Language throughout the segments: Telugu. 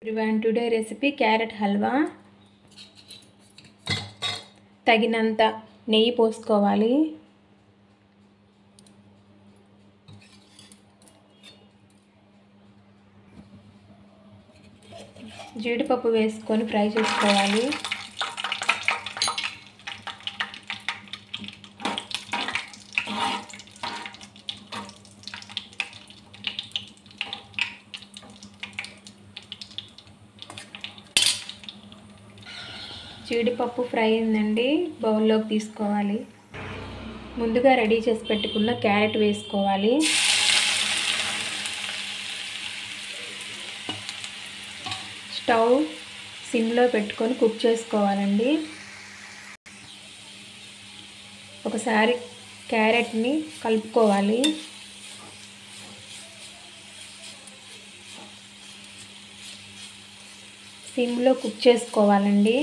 everyone, today recipe carrot halwa. తగినంత నెయ్యి పోసుకోవాలి. జీడిపప్పు వేసుకొని ఫ్రై చేసుకోవాలి. జీడిపప్పు ఫ్రై అయిందండి, బౌల్లోకి తీసుకోవాలి. ముందుగా రెడీ చేసి పెట్టుకున్న క్యారెట్ వేసుకోవాలి. స్టవ్ సిమ్లో పెట్టుకొని కుక్ చేసుకోవాలండి. ఒకసారి క్యారెట్ని కలుపుకోవాలి. సిమ్లో కుక్ చేసుకోవాలండి.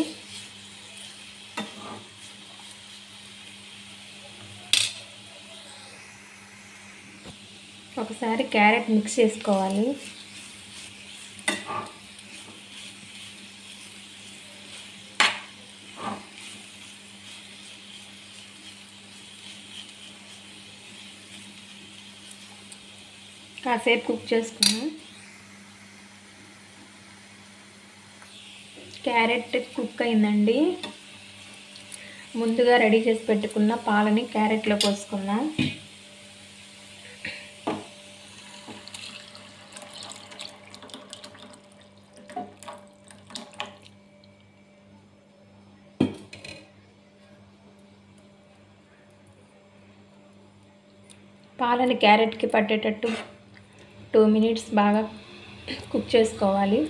ఒకసారి క్యారెట్ మిక్స్ చేసుకోవాలి. కాసేపు కుక్ చేసుకున్నాం. క్యారెట్ కుక్ అయిందండి. ముందుగా రెడీ చేసి పెట్టుకున్న పాలని క్యారెట్లో పోసుకున్నాం. పాలని క్యారెట్కి పట్టేటట్టు 2 minutes బాగా కుక్ చేసుకోవాలి.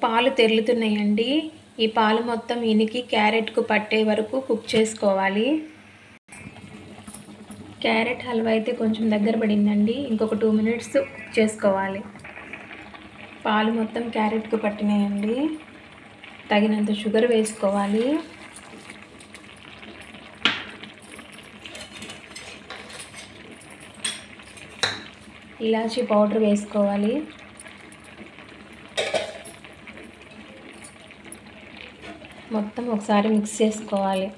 పాలు తెరులుతున్నాయండి. ఈ పాలు మొత్తం ఇనికి క్యారెట్కు పట్టే వరకు కుక్ చేసుకోవాలి. క్యారెట్ హల్వా అయితే కొంచెం దగ్గర పడిందండి. ఇంకొక 2 minutes కుక్ చేసుకోవాలి. పాలు మొత్తం క్యారెట్కు పట్టినాయండి. తగినంత షుగర్ వేసుకోవాలి. ఇలాచీ పౌడర్ వేసుకోవాలి. మొత్తం ఒకసారి మిక్స్ చేసుకోవాలి.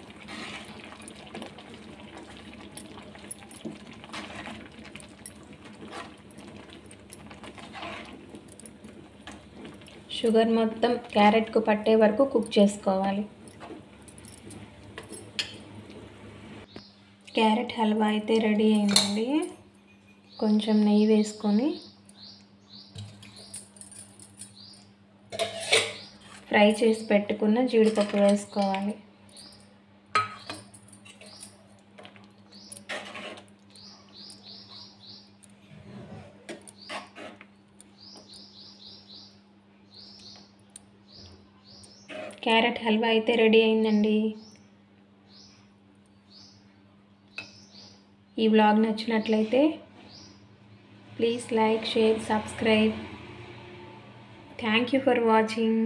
షుగర్ మొత్తం క్యారెట్కు పట్టే వరకు కుక్ చేసుకోవాలి. క్యారెట్ హల్వా అయితే రెడీ అయిందండి. కొంచెం నెయ్యి వేసుకొని ఫ్రై చేసి పెట్టుకున్న జీడిపప్పు వేసుకోవాలి. క్యారెట్ హల్వా అయితే రెడీ అయిందండి. ఈ వ్లాగ్ నచ్చినట్లయితే please like, share, subscribe. Thank you for watching.